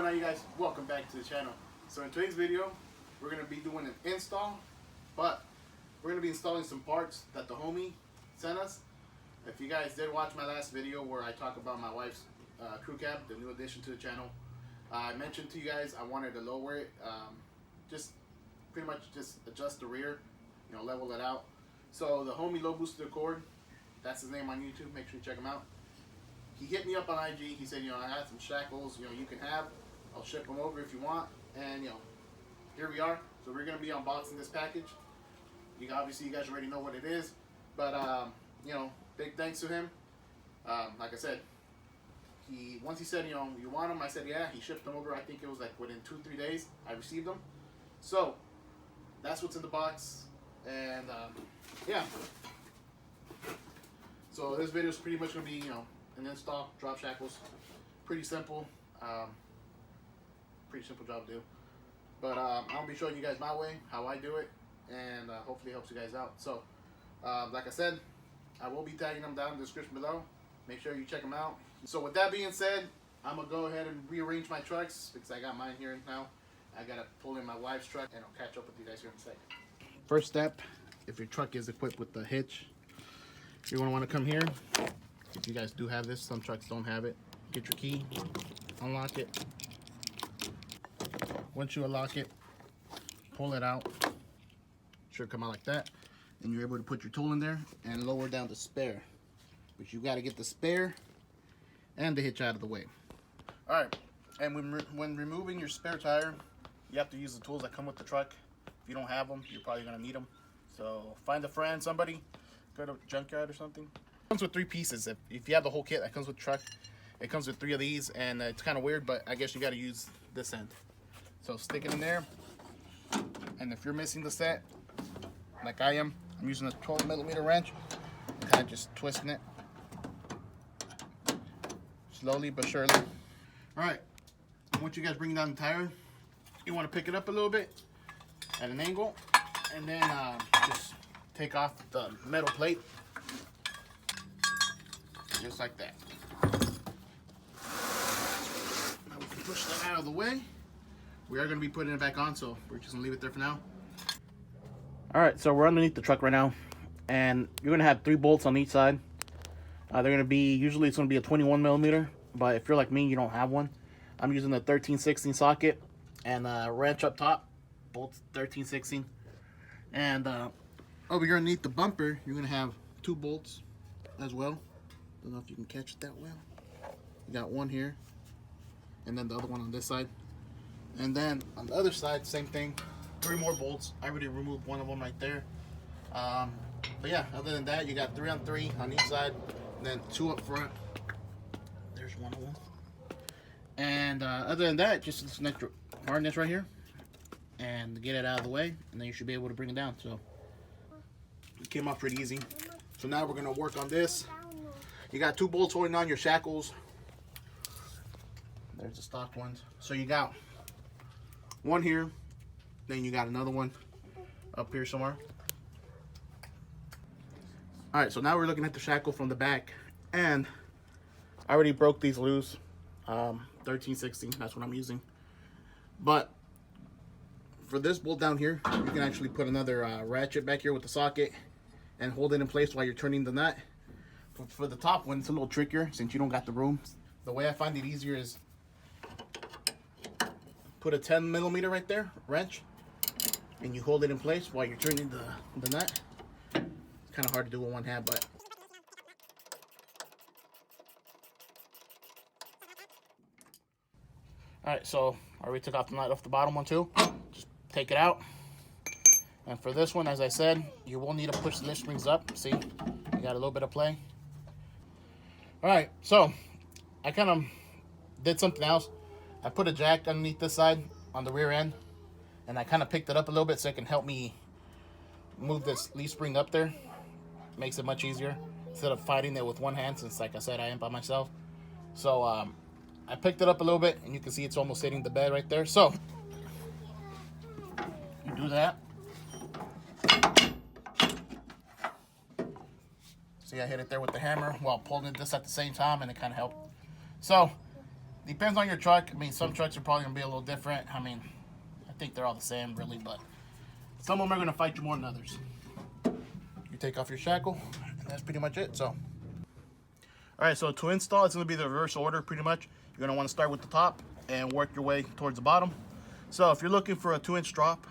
going on, you guys? Welcome back to the channel. So in today's video, we're going to be doing an install, but we're going to be installing some parts that the homie sent us. If you guys did watch my last video where I talk about my wife's crew cab, the new addition to the channel, I mentioned to you guys I wanted to lower it, just pretty much just adjust the rear, you know, level it out. So the homie Low Boosted Accord, that's his name on YouTube, make sure you check him out. He hit me up on IG. He said, you know, I got some shackles, you know, you can have. I'll ship them over if you want. And, you know, here we are. So we're going to be unboxing this package. Obviously, you guys already know what it is. But, you know, big thanks to him. Like I said, once he said, you know, you want them, I said, yeah. He shipped them over. I think it was like within 2-3 days. I received them. So that's what's in the box. And, yeah. So this video is pretty much going to be, you know, an install, drop shackles. Pretty simple. Pretty simple job to do. But I'll be showing you guys my way, how I do it, and hopefully it helps you guys out. So, like I said, I will be tagging them down in the description below. Make sure you check them out. So with that being said, I'm going to go ahead and rearrange my trucks because I got mine here now. I got to pull in my wife's truck, and I'll catch up with you guys here in a second. First step, if your truck is equipped with the hitch, you're going to want to come here. If you guys do have this, some trucks don't have it. Get your key, unlock it. Once you unlock it, pull it out. It should come out like that. And you're able to put your tool in there and lower down the spare. But you got to get the spare and the hitch out of the way. Alright, and when removing your spare tire, you have to use the tools that come with the truck. If you don't have them, you're probably going to need them. So find a friend, somebody, go to a junkyard or something. Comes with 3 pieces. If you have the whole kit that comes with the truck, it comes with 3 of these, and it's kind of weird, but I guess you got to use this end. So stick it in there, and if you're missing the set, like I am, I'm using a 12mm wrench, and kind of just twisting it, slowly but surely. All right, once you guys bring down the tire, you want to pick it up a little bit at an angle, and then just take off the metal plate. Just like that. Now we can push that out of the way. We are going to be putting it back on, so we're just going to leave it there for now. Alright, so we're underneath the truck right now. And you're going to have 3 bolts on each side. They're going to be, usually it's going to be a 21mm. But if you're like me, you don't have one. I'm using the 13/16 socket and a wrench up top. Bolts 13/16. And over here underneath the bumper, you're going to have 2 bolts as well. Don't know if you can catch it that well. You got one here, and then the other one on this side. And then on the other side, same thing, 3 more bolts. I already removed one of them right there. But yeah, other than that, you got 3 on 3 on each side, and then 2 up front. There's one of them. And other than that, just this extra harness right here, and get it out of the way, and then you should be able to bring it down. So it came off pretty easy. So now we're gonna work on this. You got 2 bolts holding on your shackles. There's the stock ones. So you got one here, then you got another one up here somewhere. Alright, so now we're looking at the shackle from the back, and I already broke these loose. 13/16, that's what I'm using. But for this bolt down here, you can actually put another ratchet back here with the socket and hold it in place while you're turning the nut. For the top one, it's a little trickier since you don't got the room. The way I find it easier is put a 10mm right there, wrench, and you hold it in place while you're turning the nut. It's kind of hard to do with one hand, but alright, so I already took off the nut off the bottom one too. Just take it out. And for this one, as I said, you will need to push the lift springs up. See, you got a little bit of play. Alright, so I kind of did something else. I put a jack underneath this side on the rear end, and I kind of picked it up a little bit so it can help me move this leaf spring up there. Makes it much easier instead of fighting it with one hand, since like I said, I am by myself. So I picked it up a little bit, and you can see it's almost hitting the bed right there. So you do that. See, I hit it there with the hammer while pulling this at the same time, and it kind of helped. So Depends on your truck. I mean, some trucks are probably gonna be a little different. I mean, I think they're all the same, really, but some of them are gonna fight you more than others. You take off your shackle, and that's pretty much it. So, all right. So to install, it's gonna be the reverse order, pretty much. You're gonna want to start with the top and work your way towards the bottom. So if you're looking for a 2-inch drop,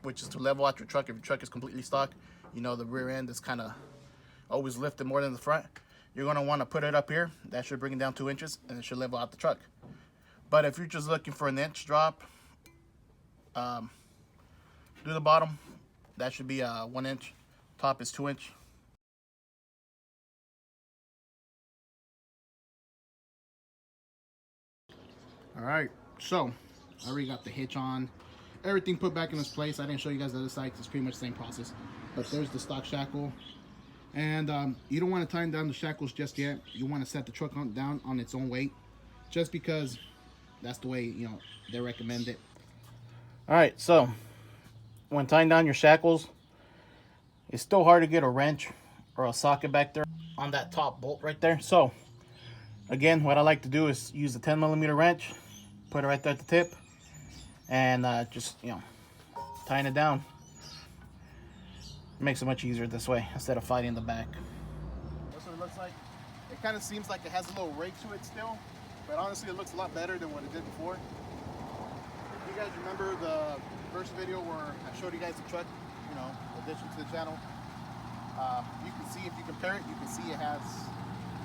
which is to level out your truck, if your truck is completely stock, you know the rear end is kind of always lifted more than the front. You're gonna want to put it up here. That should bring it down 2 inches, and it should level out the truck. But if you're just looking for an inch drop, do the bottom. That should be 1 inch. Top is 2 inch. All right, so I already got the hitch on. Everything put back in its place. I didn't show you guys the other side. It's pretty much the same process. But there's the stock shackle. And you don't want to tighten down the shackles just yet. You want to set the truck down on its own weight, just because that's the way, you know, they recommend it. All right, so when tying down your shackles, it's still hard to get a wrench or a socket back there on that top bolt right there. So again, what I like to do is use a 10mm wrench, put it right there at the tip, and just, you know, tying it down. It makes it much easier this way instead of fighting the back. That's what it looks like. It kind of seems like it has a little rake to it still, but honestly it looks a lot better than what it did before. If you guys remember the first video where I showed you guys the truck, you know, addition to the channel, you can see, if you compare it, you can see it has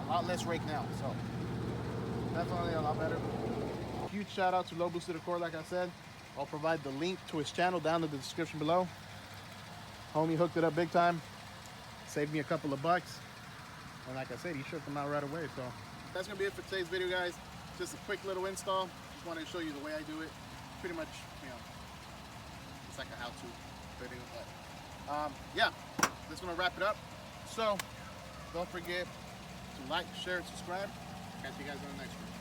a lot less rake now, so definitely a lot better. Huge shout out to Low Boosted Accord, like I said. I'll provide the link to his channel down in the description below. Homie hooked it up big time, saved me a couple of bucks, and like I said, he shipped them out right away. So that's gonna be it for today's video, guys. Just a quick little install. Just wanted to show you the way I do it. Pretty much, you know, it's like a how-to video. But yeah, that's gonna wrap it up. So don't forget to like, share, and subscribe. Catch you guys on the next one.